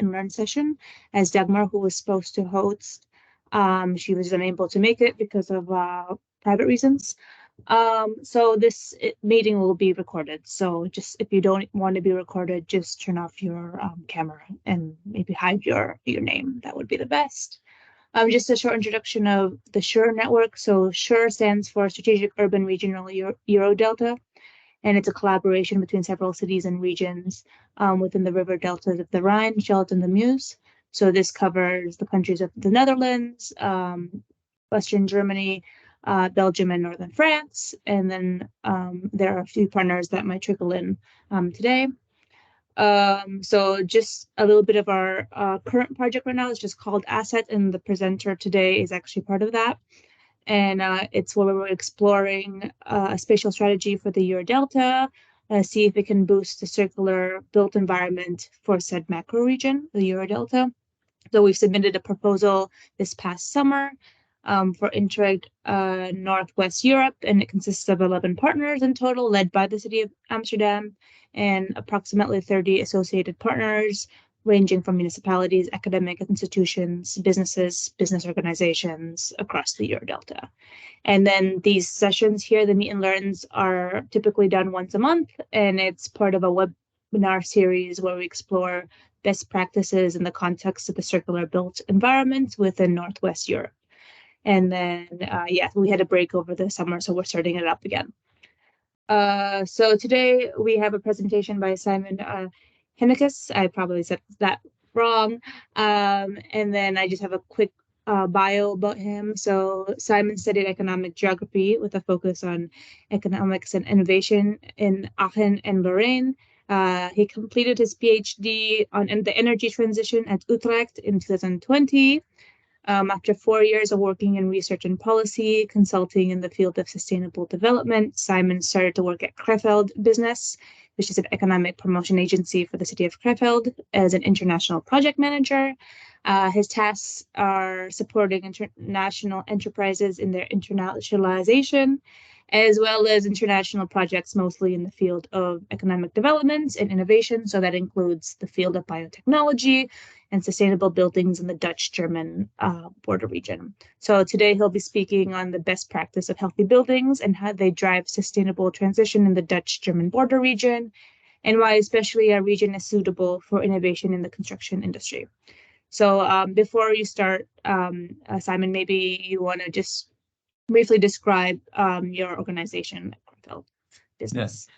and learn session, as Dagmar, who was supposed to host, she was unable to make it because of private reasons. So this meeting will be recorded. So just if you don't want to be recorded, just turn off your camera and maybe hide your name. That would be the best. Just a short introduction of the SURE network. So SURE stands for Strategic Urban Regional Euro Delta, and it's a collaboration between several cities and regions within the river deltas of the Rhine, Scheldt, and the Meuse. So this covers the countries of the Netherlands, Western Germany, Belgium, and Northern France. And then there are a few partners that might trickle in today. So just a little bit of our current project right now is just called Asset, and the presenter today is actually part of that. And it's where we're exploring a spatial strategy for the Euro Delta, see if it can boost the circular built environment for said macro region, the Euro Delta. So we've submitted a proposal this past summer for Interreg Northwest Europe, and it consists of 11 partners in total, led by the city of Amsterdam, and approximately 30 associated partners, ranging from municipalities, academic institutions, businesses, business organizations across the Euro Delta. And then these sessions here, the meet and learns, are typically done once a month, and it's part of a webinar series where we explore best practices in the context of the circular built environment within Northwest Europe. And then, we had a break over the summer, so we're starting it up again. So today we have a presentation by Simon Jenniches. I probably said that wrong. And then I just have a quick bio about him. So Simon studied economic geography with a focus on economics and innovation in Aachen and Lorraine. He completed his PhD on the energy transition at Utrecht in 2020. After 4 years of working in research and policy, consulting in the field of sustainable development, Simon started to work at Krefeld Business, which is an economic promotion agency for the city of Krefeld, as an international project manager. His tasks are supporting international enterprises in their internationalization, as well as international projects, mostly in the field of economic development and innovation. So that includes the field of biotechnology and sustainable buildings in the Dutch-German border region. So today he'll be speaking on the best practice of healthy buildings and how they drive sustainable transition in the Dutch-German border region, and why especially our region is suitable for innovation in the construction industry. So before you start, Simon, maybe you want to just briefly describe your organization, Krefeld Business.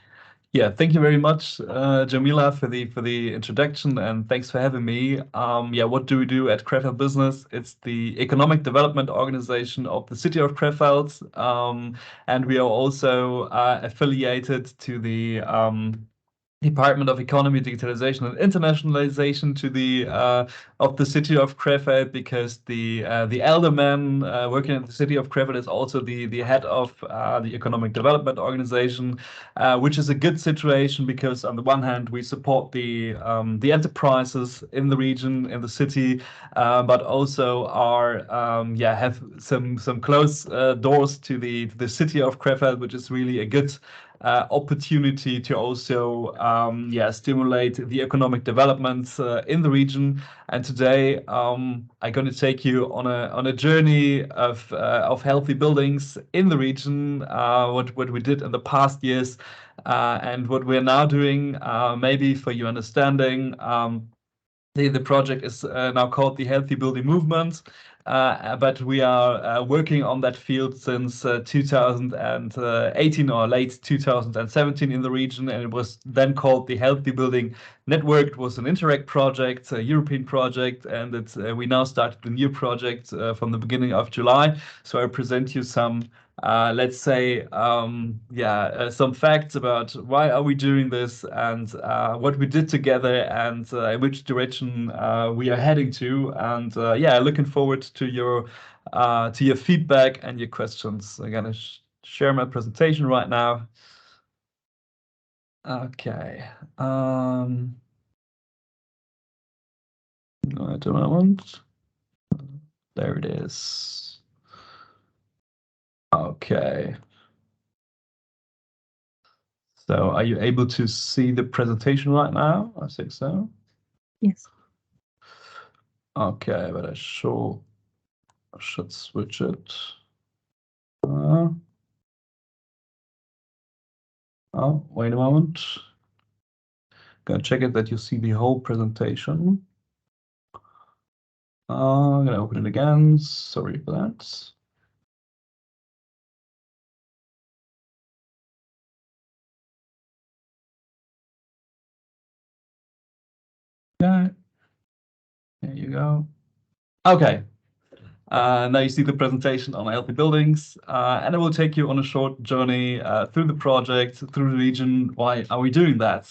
Yeah, thank you very much, Jamila, for the introduction, and thanks for having me. What do we do at Krefeld Business? It's the economic development organization of the city of Krefeld, and we are also affiliated to the Department of Economy, Digitalization, and Internationalization to the of the city of Krefeld, because the elder man working at the city of Krefeld is also the head of the Economic Development Organization, which is a good situation because on the one hand we support the enterprises in the region, in the city, but also are have some close doors to the city of Krefeld, which is really a good opportunity to also stimulate the economic development in the region. And today I'm going to take you on a journey of healthy buildings in the region, what we did in the past years, and what we're now doing. Maybe for your understanding, the project is now called the Healthy Building Movement, but we are working on that field since 2018 or late 2017 in the region, and it was then called the Healthy Building Network. It was an Interreg project, a European project, and we now started a new project from the beginning of July. So I present you some some facts about why are we doing this, and what we did together, and in which direction we are heading to. And looking forward to your feedback and your questions. I'm gonna share my presentation right now. Okay. No, I don't want. There it is. Okay. So are you able to see the presentation right now? I think so. Yes. Okay, but I should switch it. Oh, wait a moment. Gonna check it that you see the whole presentation. I'm gonna open it again. Sorry for that. Okay, there you go. Okay, now you see the presentation on healthy buildings, and I will take you on a short journey through the project, through the region. Why are we doing that?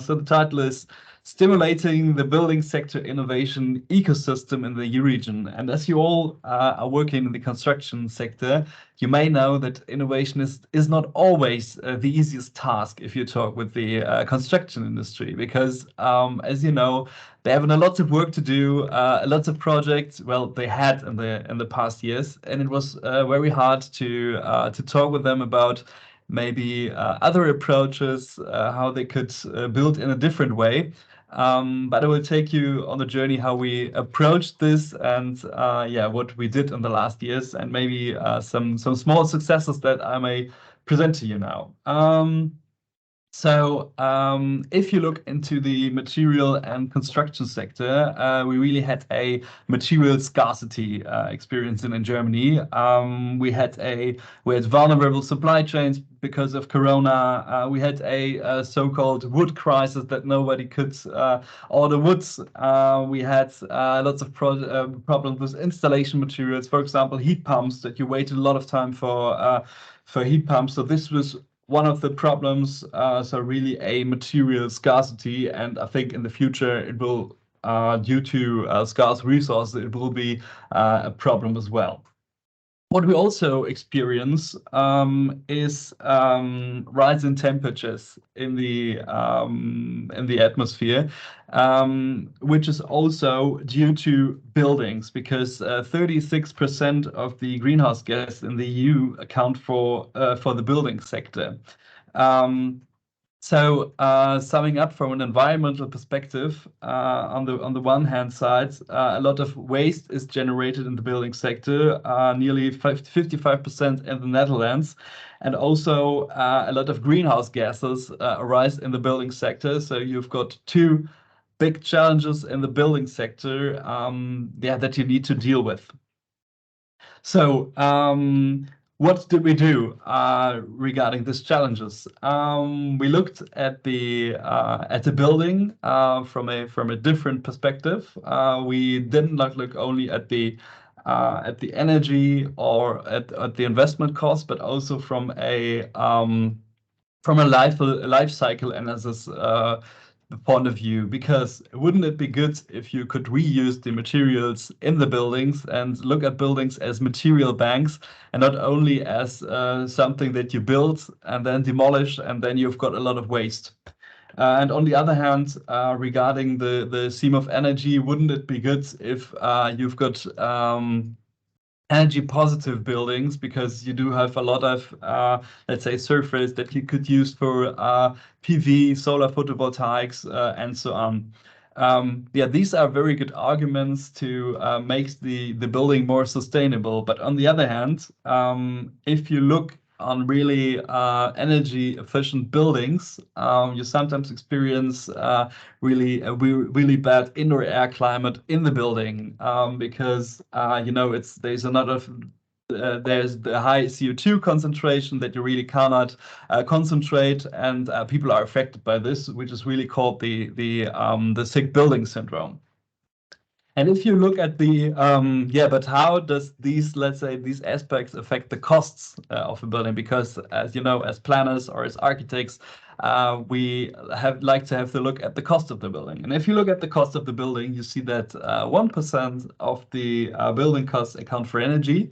So the title is Stimulating the Building Sector Innovation Ecosystem in the EU region. And as you all are working in the construction sector, you may know that innovation is not always the easiest task if you talk with the construction industry, because as you know, they have a lot of work to do, lots of projects. Well, they had in the past years, and it was very hard to talk with them about maybe other approaches, how they could build in a different way. But I will take you on the journey how we approached this and yeah, what we did in the last years, and maybe some small successes that I may present to you now. If you look into the material and construction sector, we really had a material scarcity experience in Germany. We had vulnerable supply chains because of Corona. We had a so-called wood crisis that nobody could order woods. We had lots of problems with installation materials, for example, heat pumps that you waited a lot of time for heat pumps. So this was one of the problems, so really a material scarcity, and I think in the future it will, due to scarce resources, it will be a problem as well. What we also experience is rise in temperatures in the atmosphere, which is also due to buildings, because 36% of the greenhouse gas in the EU account for the building sector. Summing up from an environmental perspective, on the one hand side, a lot of waste is generated in the building sector, nearly 55% in the Netherlands, and also a lot of greenhouse gases arise in the building sector. So you've got two big challenges in the building sector, that you need to deal with. So, what did we do regarding these challenges? We looked at the building from a different perspective. We didn't look only at the energy or at the investment cost, but also from a life cycle analysis point of view, because wouldn't it be good if you could reuse the materials in the buildings and look at buildings as material banks, and not only as something that you build and then demolish and then you've got a lot of waste. And on the other hand, regarding the theme of energy, wouldn't it be good if you've got energy positive buildings, because you do have a lot of let's say surface that you could use for PV, solar photovoltaics, and so on. Yeah, these are very good arguments to make the building more sustainable. But on the other hand, if you look on really energy efficient buildings, you sometimes experience really bad indoor air climate in the building, because there's the high CO2 concentration that you really cannot concentrate, and people are affected by this, which is really called the sick building syndrome. And if you look at but how does let's say, these aspects affect the costs of a building? Because as you know, as planners or as architects, we like to have the look at the cost of the building. And if you look at the cost of the building, you see that 1% of the building costs account for energy.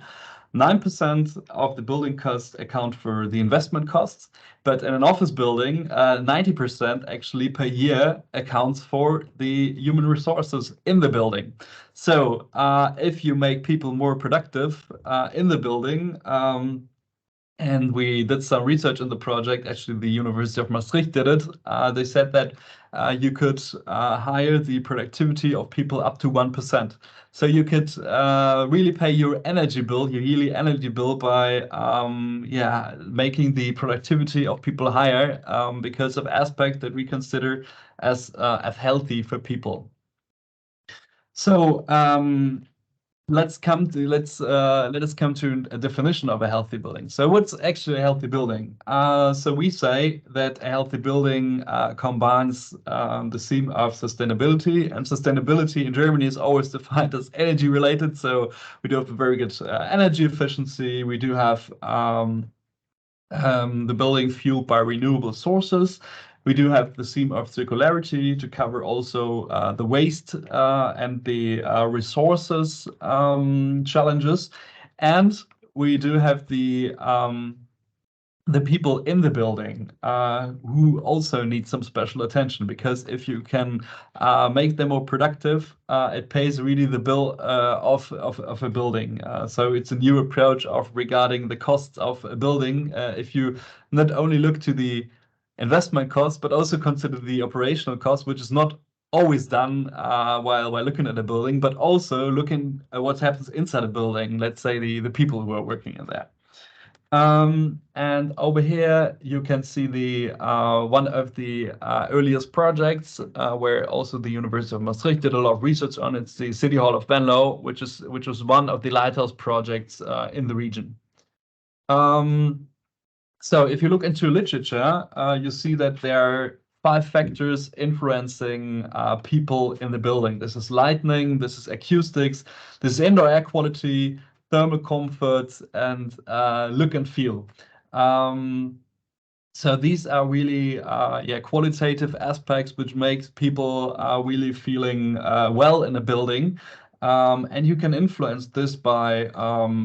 9% of the building costs account for the investment costs, but in an office building, 90% actually per year accounts for the human resources in the building. So if you make people more productive in the building, And we did some research in the project. Actually, the University of Maastricht did it. They said that you could hire the productivity of people up to 1%. So you could really pay your energy bill, your yearly energy bill, by yeah, making the productivity of people higher because of aspects that we consider as healthy for people. So let us come to a definition of a healthy building. So what's actually a healthy building? So we say that a healthy building combines the theme of sustainability, and sustainability in Germany is always defined as energy related. So we do have a very good energy efficiency. We do have the building fueled by renewable sources. We do have the theme of circularity to cover also the waste and the resources challenges. And we do have the people in the building who also need some special attention, because if you can make them more productive, it pays really the bill of a building. So it's a new approach of regarding the costs of a building. If you not only look to the investment cost, but also consider the operational cost, which is not always done while looking at a building, but also looking at what happens inside a building. Let's say the people who are working in there. And over here you can see the one of the earliest projects where also the University of Maastricht did a lot of research on. It's the City Hall of Venlo, which was one of the lighthouse projects in the region. So if you look into literature, you see that there are 5 factors influencing people in the building. This is lighting, this is acoustics, this is indoor air quality, thermal comfort, and look and feel. So these are really yeah, qualitative aspects which makes people really feeling well in a building. And you can influence this by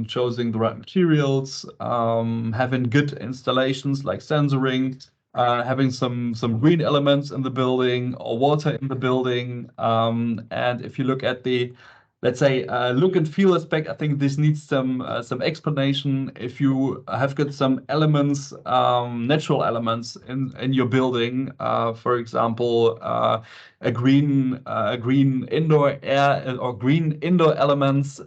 choosing the right materials, having good installations like sensoring, having some green elements in the building or water in the building. And if you look at the, let's say, look and feel aspect, I think this needs some explanation. If you have got some elements, natural elements in your building, for example, a green indoor air or green indoor elements,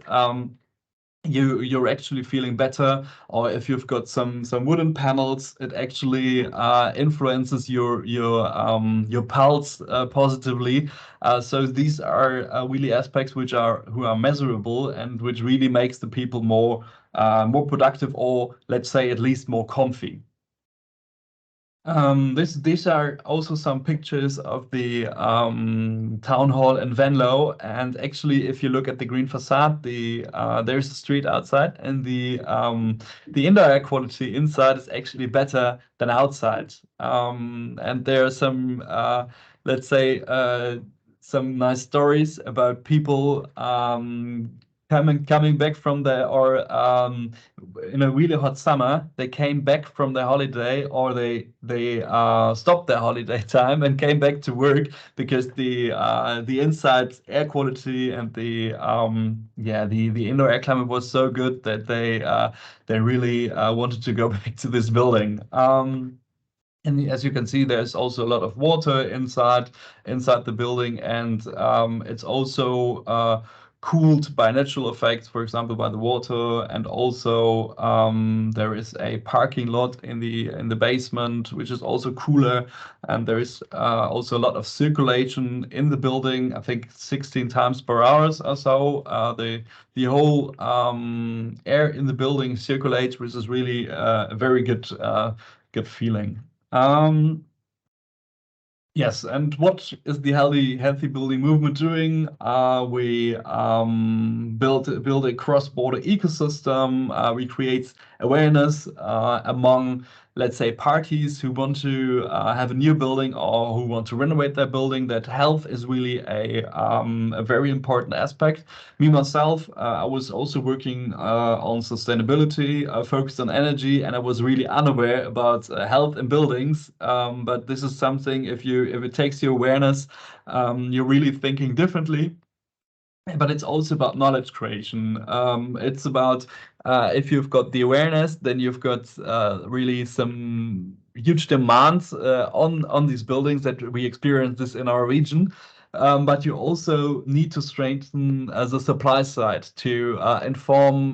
you're actually feeling better. Or if you've got some wooden panels, it actually influences your pulse positively. So these are really aspects who are measurable and which really makes the people more productive, or let's say at least more comfy. These are also some pictures of the town hall in Venlo, and actually, if you look at the green facade, there's a street outside, and the indoor air quality inside is actually better than outside. And there are some, let's say, some nice stories about people coming back from in a really hot summer. They came back from their holiday, or they stopped their holiday time and came back to work because the inside air quality and the indoor air climate was so good that they really wanted to go back to this building. And as you can see, there's also a lot of water inside the building, and it's also cooled by natural effects, for example, by the water. And also there is a parking lot in the basement, which is also cooler. And there is also a lot of circulation in the building. I think 16 times per hour or so. The whole air in the building circulates, which is really a very good feeling. Yes, and what is the healthy building movement doing? We build a cross-border ecosystem. We create awareness among, let's say, parties who want to have a new building or who want to renovate their building. That health is really a very important aspect. Me myself, I was also working on sustainability, focused on energy, and I was really unaware about health in buildings. But this is something, if it takes your awareness, you're really thinking differently. but it's also about knowledge creation. It's about if you've got the awareness, then you've got really some huge demands on these buildings that we experience this in our region. But you also need to strengthen the supply side to inform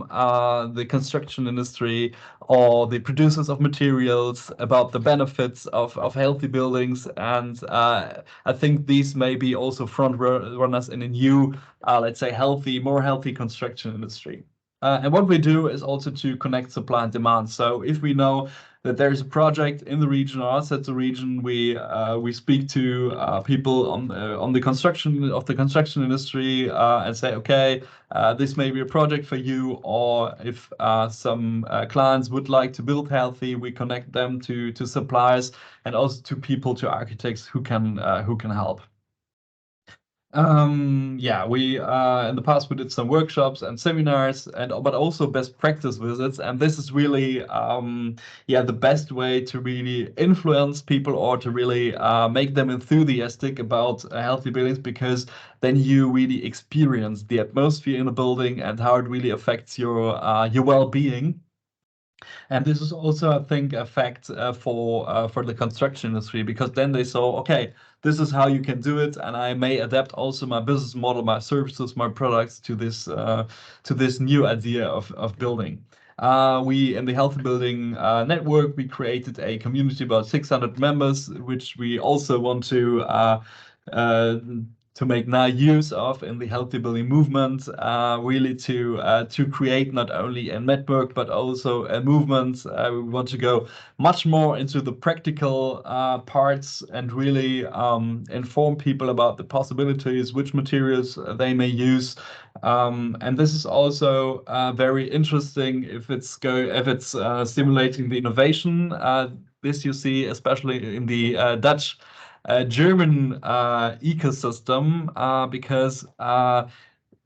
the construction industry or the producers of materials about the benefits of healthy buildings. And I think these may be also front runners in a new let's say, more healthy construction industry. And what we do is also to connect supply and demand. So if we know that there is a project in the region or outside the region, we speak to people on the construction industry and say, okay, this may be a project for you, or if some clients would like to build healthy, we connect them to suppliers and also to people, to architects who can help. Yeah, we in the past we did some workshops and seminars, and but also best practice visits, and this is really yeah, the best way to really influence people or to really make them enthusiastic about healthy buildings, because then you really experience the atmosphere in the building and how it really affects your well-being. And this is also, I think, a fact for the construction industry, because then they saw, okay, this is how you can do it, and I may adapt also my business model, my services, my products to this new idea of building. We in the Healthy Building Network, we created a community about 600 members, which we also want uh, to make now use of in the healthy building movement, really to create not only a network but also a movement. We want to go much more into the practical parts and really inform people about the possibilities, which materials they may use. And this is also very interesting if it's stimulating the innovation. This you see especially in the Dutch German ecosystem, because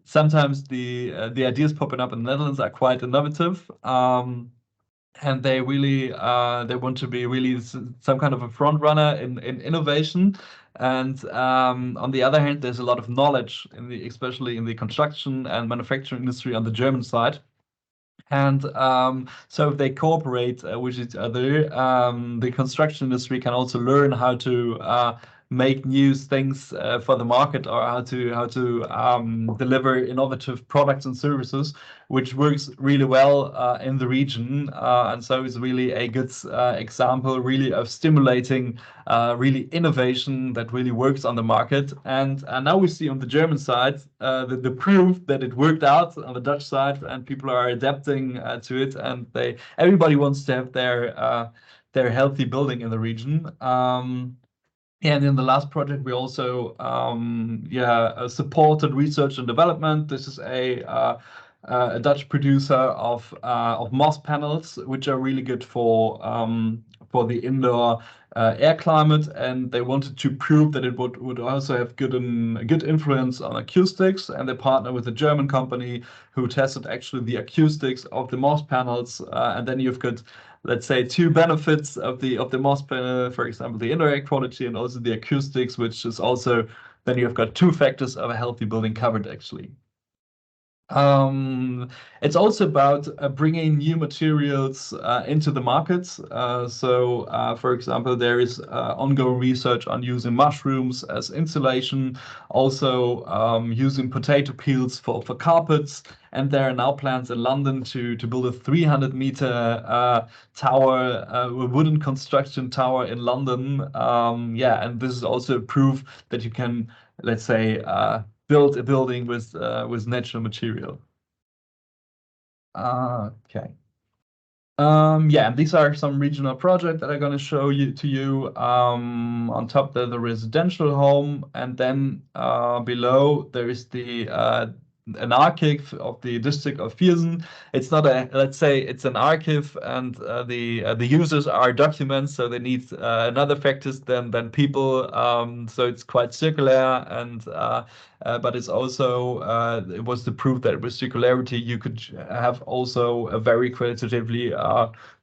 sometimes the ideas popping up in the Netherlands are quite innovative. And they really they want to be really some kind of a front runner in innovation. And on the other hand, there's a lot of knowledge especially in the construction and manufacturing industry on the German side. And so if they cooperate with each other, the construction industry can also learn how to make new things for the market, or how to deliver innovative products and services, which works really well in the region. And so it's really a good example, really, of stimulating really innovation that really works on the market. And now we see on the German side the proof that it worked out on the Dutch side, and people are adapting to it, and everybody wants to have their healthy building in the region. And in the last project, we also supported research and development. This is a Dutch producer of moss panels, which are really good for the indoor air climate, and they wanted to prove that it would also have good influence on acoustics. And they partner with a German company who tested actually the acoustics of the moss panels, and then you've got, let's say, two benefits of the moss panel, for example, the indoor air quality and also the acoustics, which is also, then you've got two factors of a healthy building covered actually. It's also about bringing new materials into the markets. For example, there is ongoing research on using mushrooms as insulation, also using potato peels for carpets. And there are now plans in London to build a 300-meter tower, a wooden construction tower in London. Yeah, and this is also proof that you can, let's say, build a building with natural material. Okay. Yeah, and these are some regional projects that I'm going to show you. On top there, the residential home, and then below there is the an archive of the district of Viersen. It's not a, let's say, it's an archive, and the users are documents, so they need another factors than people. So it's quite circular, and but it's also it was the proof that with circularity you could have also a very qualitatively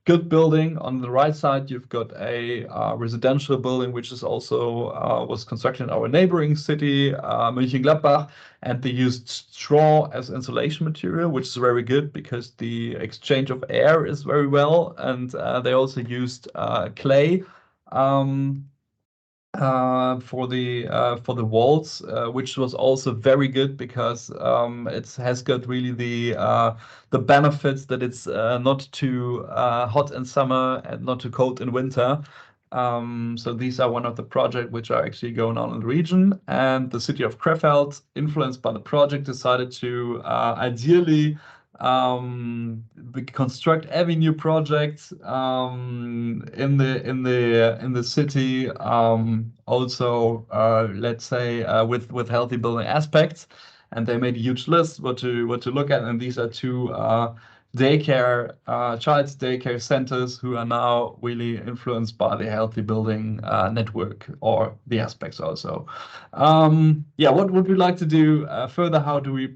good building. On the right side, you've got a residential building, which is also was constructed in our neighboring city, Mönchengladbach, and they used straw as insulation material, which is very good because the exchange of air is very well, and they also used clay. For the walls, which was also very good because it has got really the benefits that it's not too hot in summer and not too cold in winter. So these are one of the projects which are actually going on in the region, and the city of Krefeld, influenced by the project, decided to ideally construct every new project in the city. Also, let's say with healthy building aspects, and they made a huge list what to look at, and these are two daycare child's daycare centers who are now really influenced by the healthy building network or the aspects also. Yeah, what would we like to do further? How do we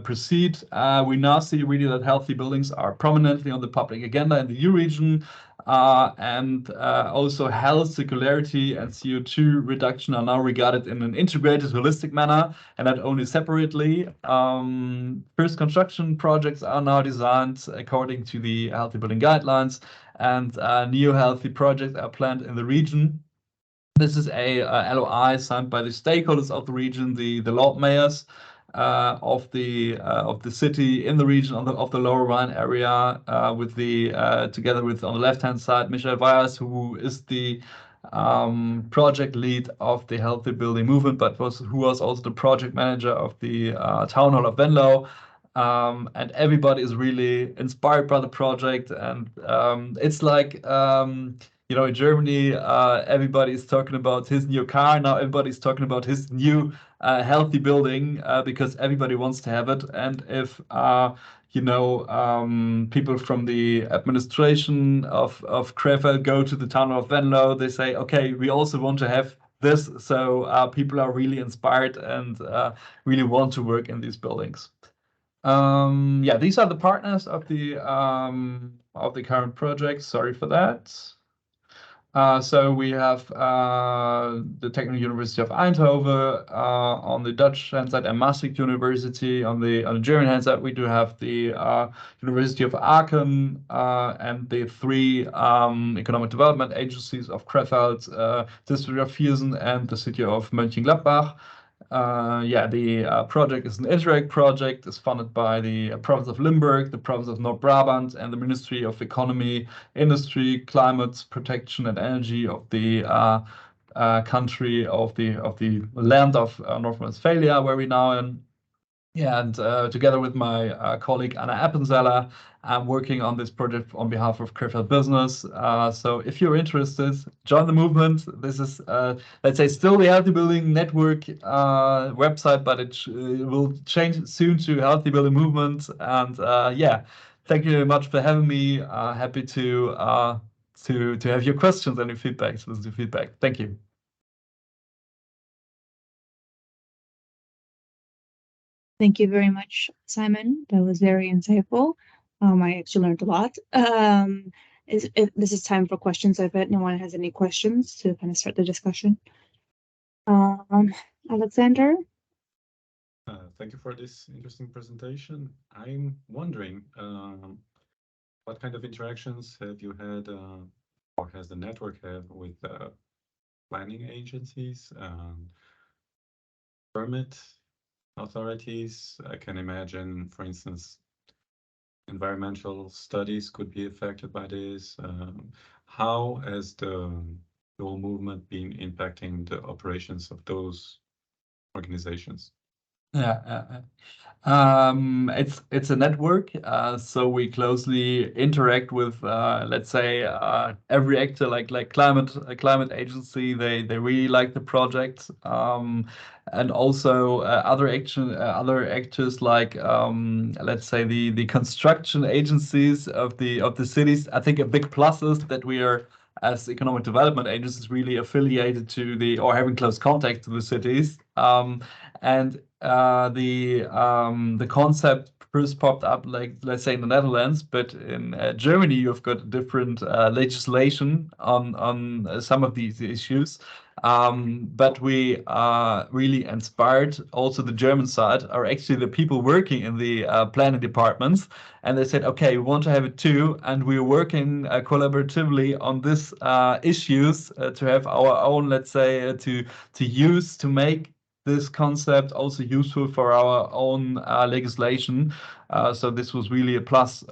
proceed? We now see really that healthy buildings are prominently on the public agenda in the EU region, and also health, circularity, and CO2 reduction are now regarded in an integrated, holistic manner, and not only separately. First construction projects are now designed according to the healthy building guidelines, and new healthy projects are planned in the region. This is a LOI signed by the stakeholders of the region, the Lord Mayors of the city in the region of the Lower Rhine area, with the together with, on the left-hand side, Michael Weyers, who is the project lead of the healthy building movement, but who was also the project manager of the town hall of Venlo. And everybody is really inspired by the project, and it's like you know, in Germany, everybody is talking about his new car. Now everybody's talking about his new healthy building because everybody wants to have it. And if you know, people from the administration of Krefeld go to the town of Venlo, they say, okay, we also want to have this. So people are really inspired and really want to work in these buildings. Yeah, these are the partners of the current project. Sorry for that. So we have the Technical University of Eindhoven on the Dutch hand side, and Maastricht University on the German hand side. We do have the University of Aachen and the three economic development agencies of Krefeld, District of Viersen, and the city of Mönchengladbach. Yeah, the project is an Interreg project. It's funded by the province of Limburg, the province of North Brabant, and the Ministry of Economy, Industry, Climate Protection, and Energy of the country of the land of North Rhine-Westphalia, where we now in. Yeah, and together with my colleague Anna Appenzeller, I'm working on this project on behalf of Krefeld Business. So if you're interested, join the movement. This is, let's say, still the Healthy Building Network website, but it will change soon to Healthy Building Movement. And yeah, thank you very much for having me. Happy to have your questions and your feedback. Listen to feedback. Thank you. Thank you very much, Simon. That was very insightful. I actually learned a lot. This is time for questions. I bet no one has any questions to kind of start the discussion. Alexander? Thank you for this interesting presentation. I'm wondering, what kind of interactions have you had, or has the network had with planning agencies, permit authorities? I can imagine, for instance, environmental studies could be affected by this. How has the whole movement been impacting the operations of those organizations? Yeah, it's a network, so we closely interact with let's say every actor, like climate agency. They really like the project, and also other actors like let's say the construction agencies of the cities. I think a big plus is that we are, as economic development agencies, really affiliated to the, or having close contact to the cities. And the concept first popped up, like let's say in the Netherlands, but in Germany you've got different legislation on some of these issues. But we are really inspired. Also, the German side are actually the people working in the planning departments, and they said, okay, we want to have it too, and we're working collaboratively on this issues to have our own, let's say, to use to make this concept also useful for our own legislation. So this was really a plus.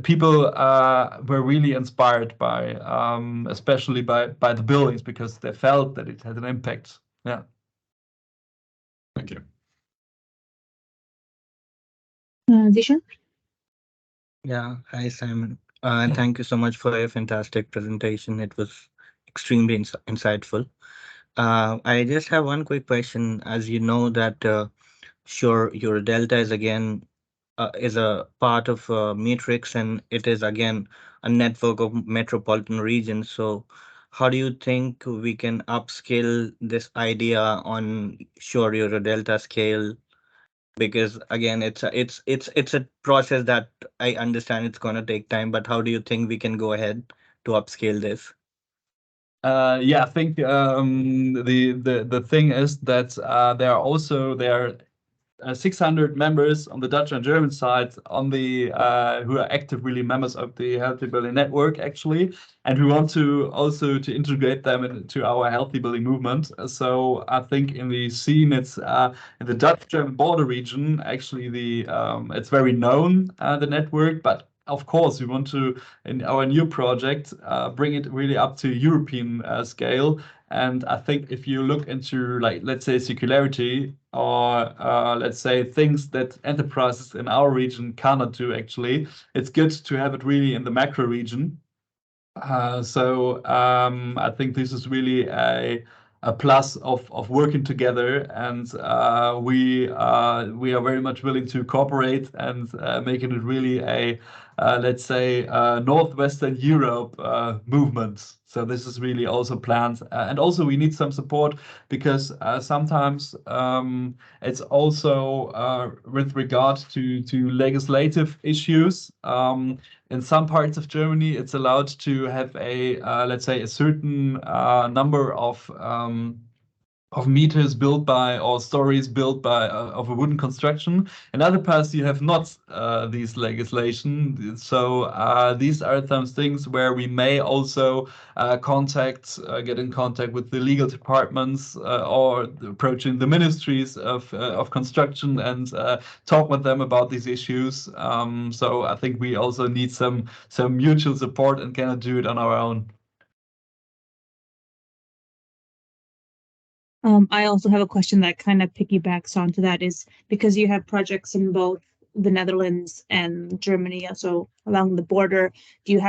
People were really inspired by, especially by the buildings, because they felt that it had an impact. Yeah. Thank you. Zishan? Yeah, hi Simon. Thank you so much for your fantastic presentation. It was extremely insightful. I just have one quick question. As you know that sure your delta is again is a part of a matrix, and it is again a network of metropolitan regions. So how do you think we can upscale this idea on sure your delta scale? Because again it's a process that I understand it's going to take time, but how do you think we can go ahead to upscale this? Yeah, I think the thing is that there are 600 members on the Dutch and German side on the who are active really members of the Healthy Building Network actually, and we want to also to integrate them into our Healthy Building movement. So I think in the scene, it's in the Dutch-German border region actually it's very known the network, but of course we want to in our new project bring it really up to European scale. And I think if you look into, like, let's say circularity or let's say things that enterprises in our region cannot do, actually, it's good to have it really in the macro region. I think this is really a plus of working together, and we are very much willing to cooperate and making it really a let's say Northwestern Europe movement. So this is really also planned, and also we need some support because sometimes it's also with regard to legislative issues. In some parts of Germany, it's allowed to have a let's say a certain number of meters built by or stories built by of a wooden construction. In other parts, you have not these legislation. So these are some things where we may also get in contact with the legal departments or approaching the ministries of construction and talk with them about these issues. So I think we also need some mutual support and cannot do it on our own. I also have a question that kind of piggybacks onto that, is because you have projects in both the Netherlands and Germany, also along the border, do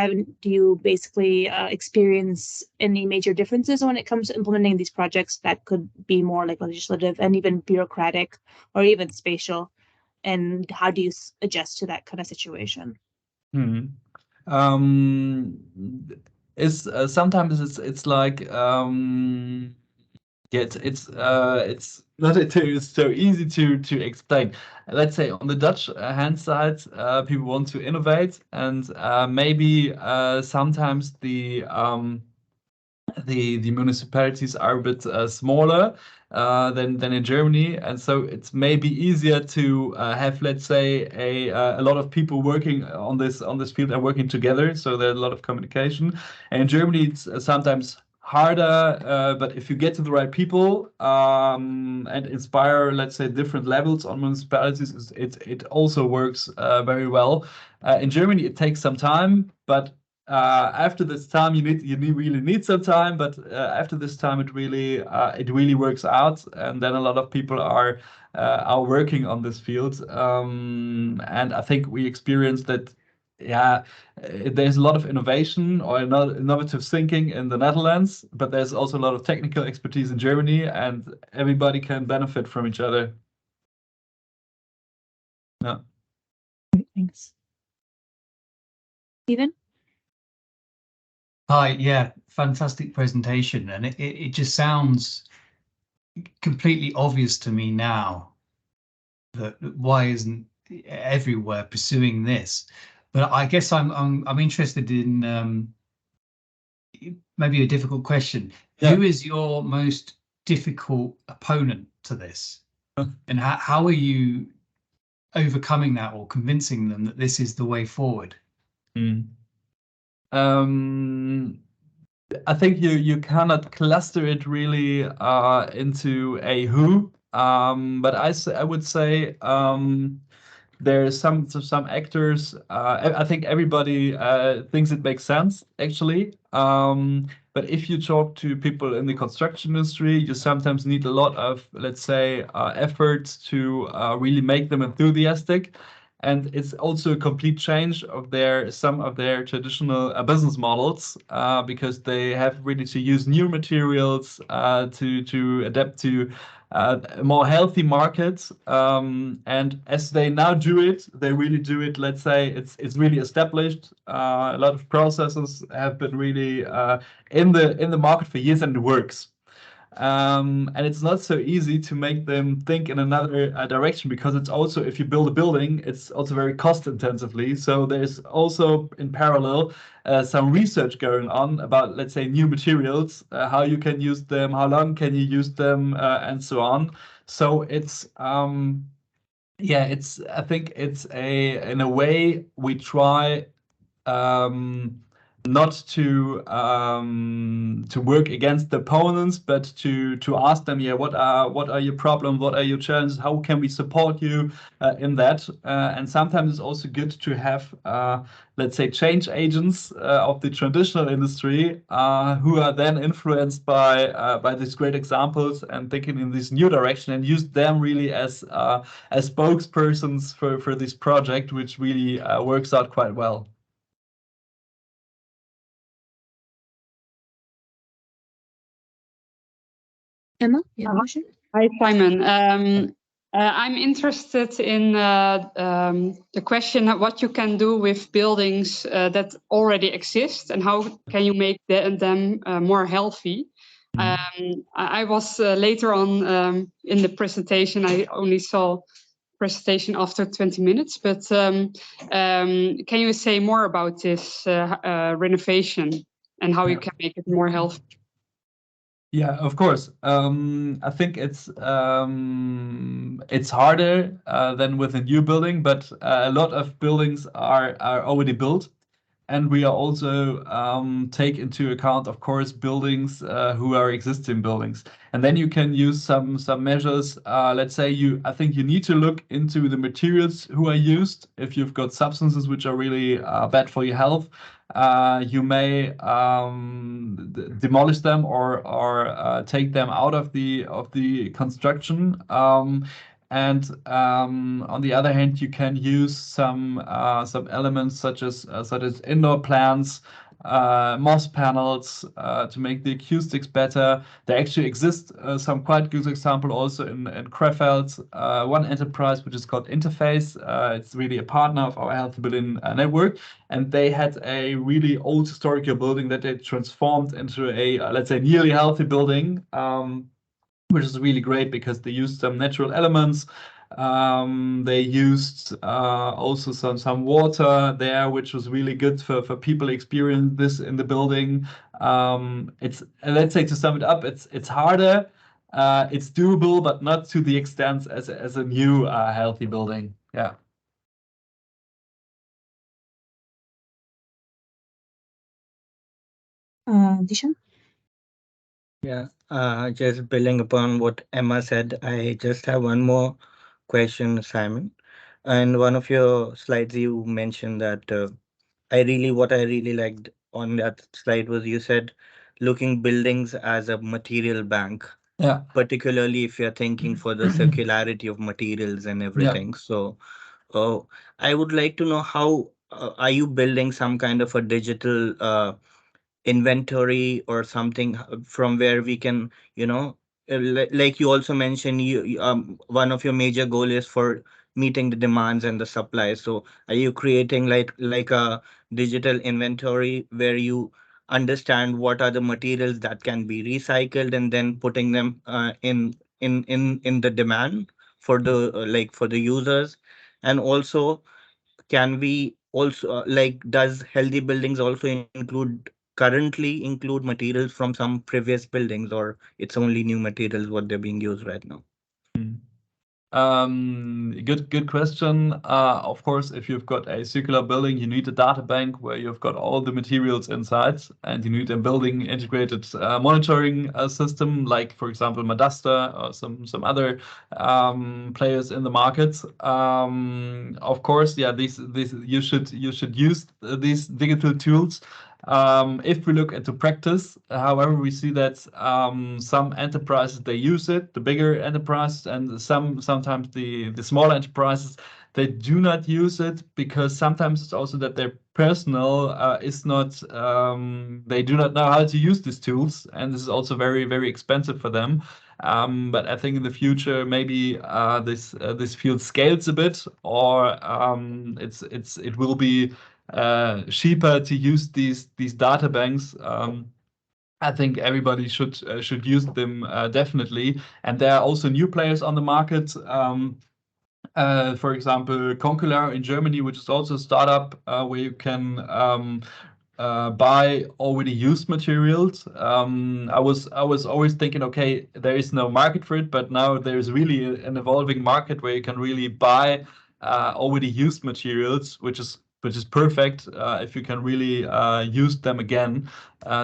you basically experience any major differences when it comes to implementing these projects that could be more like legislative and even bureaucratic or even spatial? And how do you adjust to that kind of situation? Hmm. Um, it's sometimes it's like yeah, it's not it's so easy to explain. Let's say on the Dutch hand side, people want to innovate, and maybe sometimes the municipalities are a bit smaller than in Germany, and so it's maybe easier to have, let's say, a lot of people working on this field and working together. So there's a lot of communication. And in Germany, it's sometimes harder, but if you get to the right people and inspire, let's say, different levels on municipalities, it also works very well. In Germany, it takes some time, but after this time really need some time, but after this time it really works out, and then a lot of people are working on this field, and I think we experienced that. Yeah, there's a lot of innovation or innovative thinking in the Netherlands, but there's also a lot of technical expertise in Germany, and everybody can benefit from each other. Yeah. Thanks. Stephen? Hi, yeah, fantastic presentation. And it just sounds completely obvious to me now that why isn't everywhere pursuing this? But I guess I'm interested in maybe a difficult question. Yeah. Who is your most difficult opponent to this? And how are you overcoming that or convincing them that this is the way forward? Um, I think you cannot cluster it really into a who, but I would say there's some actors. I think everybody thinks it makes sense actually. But if you talk to people in the construction industry, you sometimes need a lot of, let's say, efforts to really make them enthusiastic. And it's also a complete change of some of their traditional business models because they have really to use new materials to adapt to more healthy markets. And as they now do it, they really do it. Let's say it's really established. A lot of processes have been really in the market for years, and it works. And it's not so easy to make them think in another direction because it's also, if you build a building, it's also very cost intensively. So there's also in parallel some research going on about, let's say, new materials, how you can use them, how long can you use them, and so on. So I think it's in a way we try um, not to work against the opponents, but to ask them, yeah, what are your problems, what are your challenges, how can we support you in that? And sometimes it's also good to have, let's say, change agents of the traditional industry who are then influenced by these great examples and thinking in this new direction, and use them really as spokespersons for this project, which really works out quite well. Emma, you have a question? Hi, Simon. I'm interested in the question of what you can do with buildings that already exist and how can you make them more healthy. I was later on in the presentation, I only saw presentation after 20 minutes, but can you say more about this renovation and how you can make it more healthy? Yeah, of course. I think it's harder than with a new building, but a lot of buildings are already built, and we are also take into account, of course, buildings who are existing buildings, and then you can use some measures. Let's say I think you need to look into the materials who are used. If you've got substances which are really bad for your health, you may demolish them or take them out of the construction. And on the other hand, you can use some elements such as indoor plants, moss panels to make the acoustics better. There actually exist some quite good example also in Krefeld, one enterprise which is called Interface. It's really a partner of our Healthy Building network, and they had a really old historical building that they transformed into a let's say nearly healthy building. Which is really great because they used some natural elements. They used also some water there, which was really good for people experience this in the building. It's let's say, to sum it up, it's harder. It's doable, but not to the extent as a new healthy building. Yeah. Dishan? Yeah, just building upon what Emma said, I just have one more question, Simon. And one of your slides, you mentioned that what I really liked on that slide was you said looking buildings as a material bank, Yeah. particularly if you're thinking for the circularity of materials and everything. So, I would like to know how are you building some kind of a digital inventory or something from where we can, like you also mentioned, one of your major goal is for meeting the demands and the supply. So are you creating like a digital inventory where you understand what are the materials that can be recycled and then putting them in the demand for the for the users? And also, can we also does healthy buildings also currently include materials from some previous buildings, or it's only new materials what they're being used right now? Good question. Of course, if you've got a circular building, you need a data bank where you've got all the materials inside, and you need a building integrated monitoring system, like for example Madasta or some other players in the market. Of course, yeah, these you should use these digital tools. If we look into practice, however, we see that some enterprises they use it, the bigger enterprises, and sometimes the smaller enterprises they do not use it, because sometimes it's also that their personnel is not they do not know how to use these tools, and this is also very expensive for them. But I think in the future maybe this field scales a bit, or it will be cheaper to use these data banks. I think everybody should use them definitely, and there are also new players on the market. For example, Concular in Germany, which is also a startup where you can buy already used materials. I was always thinking, okay, there is no market for it, but now there's really an evolving market where you can really buy already used materials, which is perfect if you can really use them again.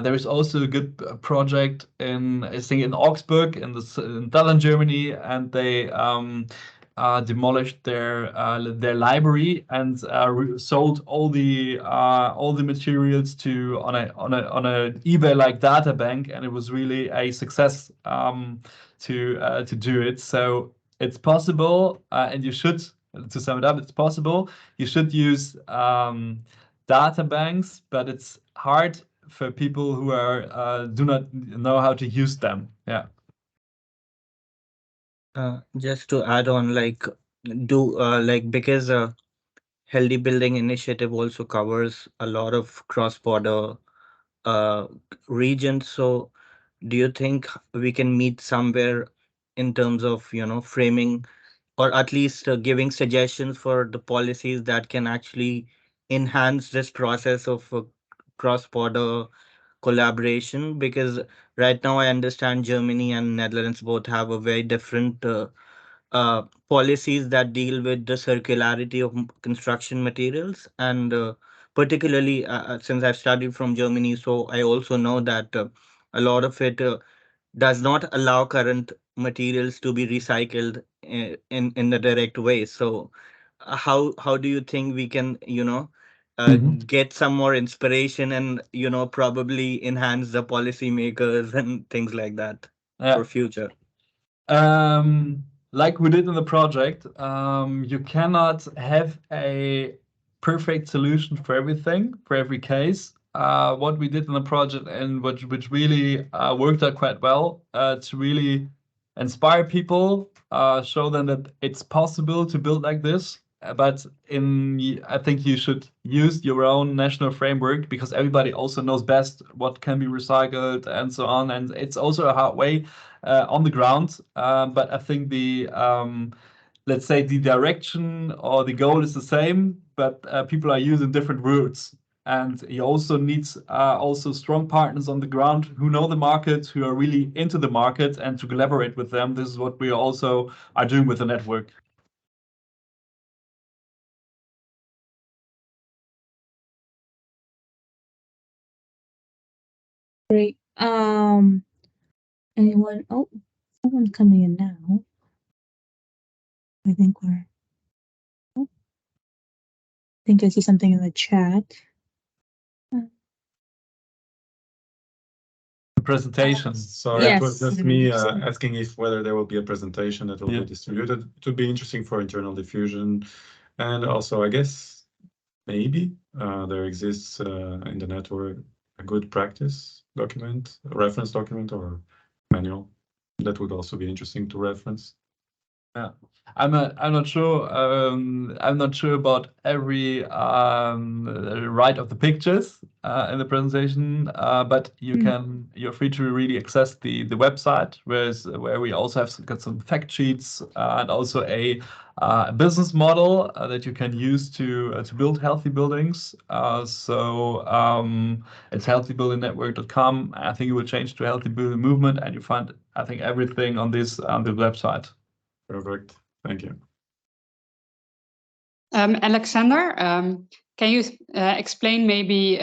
There is also a good project in, I think, in Augsburg in southern Germany, and they demolished their library and sold all the materials to on a eBay like data bank, and it was really a success to do it. So it's possible, and you should. To sum it up, it's possible. You should use data banks, but it's hard for people who are do not know how to use them. Yeah. Just to add on, because healthy building initiative also covers a lot of cross-border uh, regions. So do you think we can meet somewhere in terms of, framing, or at least giving suggestions for the policies that can actually enhance this process of cross-border collaboration? Because right now I understand Germany and Netherlands both have a very different policies that deal with the circularity of construction materials. And particularly since I've studied from Germany, so I also know that a lot of it does not allow current materials to be recycled in the direct way. So how do you think we can get some more inspiration and probably enhance the policymakers and things like that for Yeah. future? Like we did in the project, you cannot have a perfect solution for everything, for every case. What we did in the project, and which really worked out quite well, to really inspire people, show them that it's possible to build like this. But I think you should use your own national framework, because everybody also knows best what can be recycled and so on. And it's also a hard way on the ground. But I think let's say the direction or the goal is the same, but people are using different routes. And you also need also strong partners on the ground who know the market, who are really into the market, and to collaborate with them. This is what we also are doing with the network. Great. Anyone? Oh, someone's coming in now. I think we're. Oh, I think I see something in the chat. Presentation. Sorry, Yes. it was just me Yes. asking if whether there will be a presentation that will be distributed. It would be interesting for internal diffusion. And also, I guess maybe there exists in the network a good practice document, a reference document or manual that would also be interesting to reference. Yeah, I'm not sure. I'm not sure about every right of the pictures in the presentation, but you're free to really access the website, where we also have got some fact sheets and also a business model that you can use to build healthy buildings. It's healthybuildingnetwork.com. I think you will change to Healthy Building Movement, and you find, I think, everything on this on the website. Perfect. Thank you. Alexander, can you explain maybe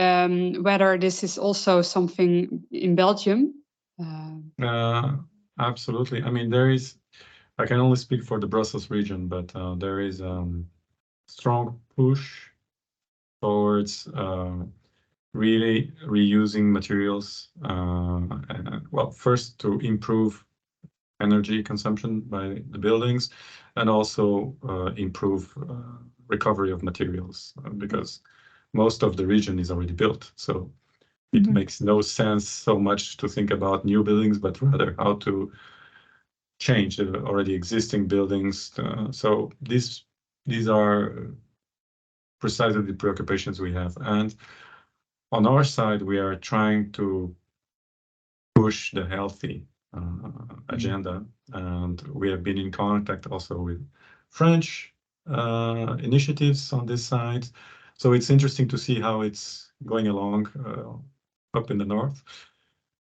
whether this is also something in Belgium? Absolutely. I mean, I can only speak for the Brussels region, but there is strong push towards really reusing materials. Well, first to improve energy consumption by the buildings, and also improve recovery of materials, because most of the region is already built. So it makes no sense so much to think about new buildings, but rather how to change the already existing buildings. So these are precisely the preoccupations we have. And on our side, we are trying to push the healthy agenda, and we have been in contact also with French initiatives on this side. So it's interesting to see how it's going along up in the north.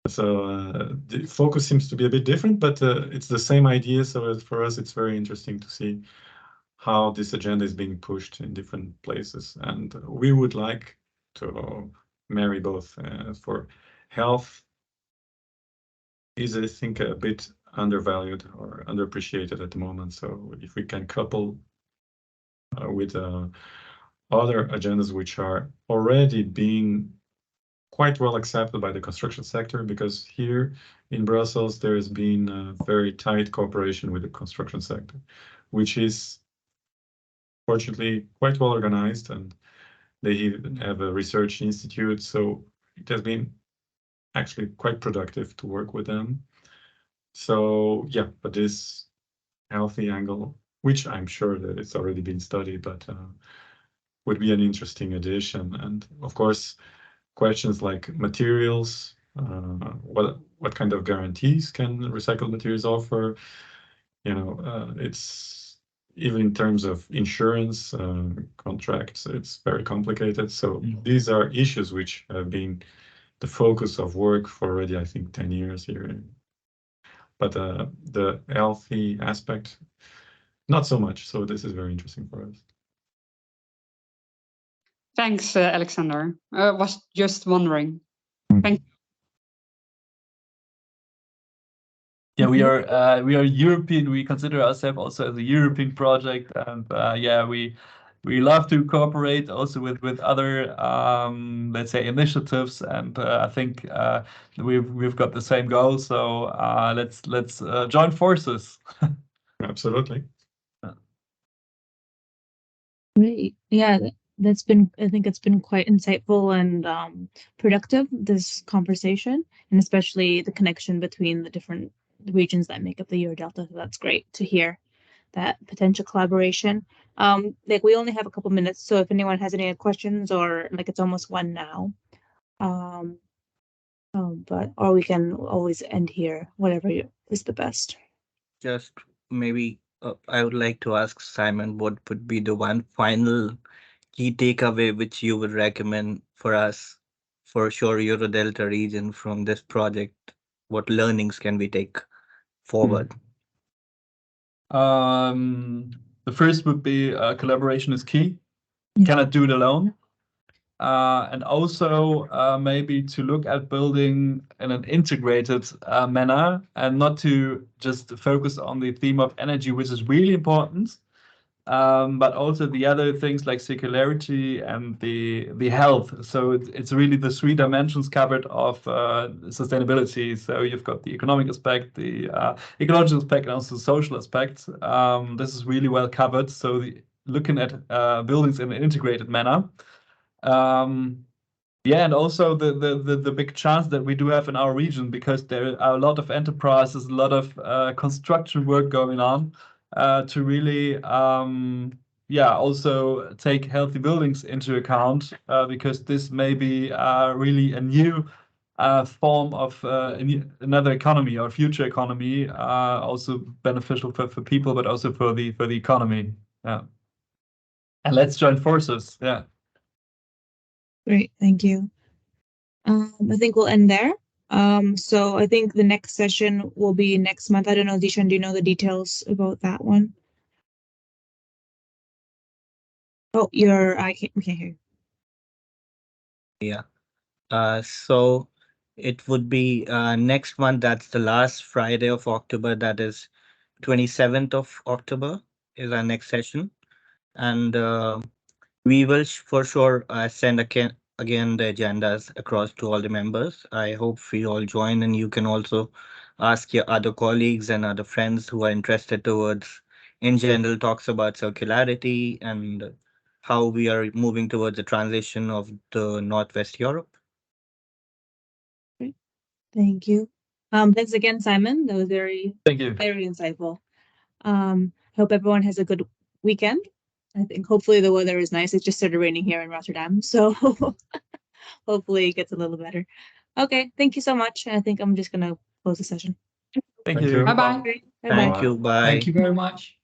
So the focus seems to be a bit different, but it's the same idea. So for us, it's very interesting to see how this agenda is being pushed in different places. And we would like to marry both. For health is, I think, a bit undervalued or underappreciated at the moment. So if we can couple with other agendas which are already being quite well accepted by the construction sector, because here in Brussels there has been a very tight cooperation with the construction sector, which is fortunately quite well organized, and they even have a research institute. So it has been actually quite productive to work with them. So yeah, but this healthy angle, which I'm sure that it's already been studied, but would be an interesting addition. And of course, questions like materials, what kind of guarantees can recycled materials offer? It's even in terms of insurance contracts, it's very complicated. So these are issues which have been the focus of work for already, I think, 10 years here. But the healthy aspect, not so much. So this is very interesting for us. Thanks, Alexander. Was just wondering. Thank you. Yeah, we are European. We consider ourselves also as a European project, and yeah, we love to cooperate also with other let's say initiatives, and I think we've got the same goal. So let's join forces. Absolutely. Great. Yeah, I think it's been quite insightful and productive, this conversation, and especially the connection between the different regions that make up the Euro Delta. So that's great to hear that potential collaboration. Like we only have a couple minutes, so if anyone has any questions, or like it's almost 1 now. Or we can always end here, whatever is the best. Just maybe I would like to ask Simon, what would be the one final key takeaway which you would recommend for us, for sure, Euro Delta region from this project? What learnings can we take forward? The first would be collaboration is key. Yeah. Cannot do it alone. And also maybe to look at building in an integrated manner, and not to just focus on the theme of energy, which is really important, but also the other things like circularity and the health. So it's really the 3 dimensions covered of sustainability. So you've got the economic aspect, the ecological aspect, and also the social aspect. This is really well covered. So looking at buildings in an integrated manner. Yeah, and also the big chance that we do have in our region, because there are a lot of enterprises, a lot of construction work going on, to really also take healthy buildings into account, because this may be really a new form of another economy or future economy, also beneficial for people, but also for the economy. Yeah. And let's join forces. Yeah. Great, thank you. I think we'll end there. So I think the next session will be next month. I don't know, Dishan, do you know the details about that one? Oh, we can't hear you. Yeah. So it would be next month. That's the last Friday of October. That is 27th of October is our next session. And we will for sure send again the agendas across to all the members. I hope we all join, and you can also ask your other colleagues and other friends who are interested towards, in general, talks about circularity and how we are moving towards the transition of the Northwest Europe. Thank you. Thanks again, Simon. That was very insightful. Hope everyone has a good weekend. I think hopefully the weather is nice. It just started raining here in Rotterdam, so hopefully it gets a little better. Okay, thank you so much. I think I'm just gonna close the session. Thank you. Bye bye. Bye bye. Thank you. Bye. Thank you very much.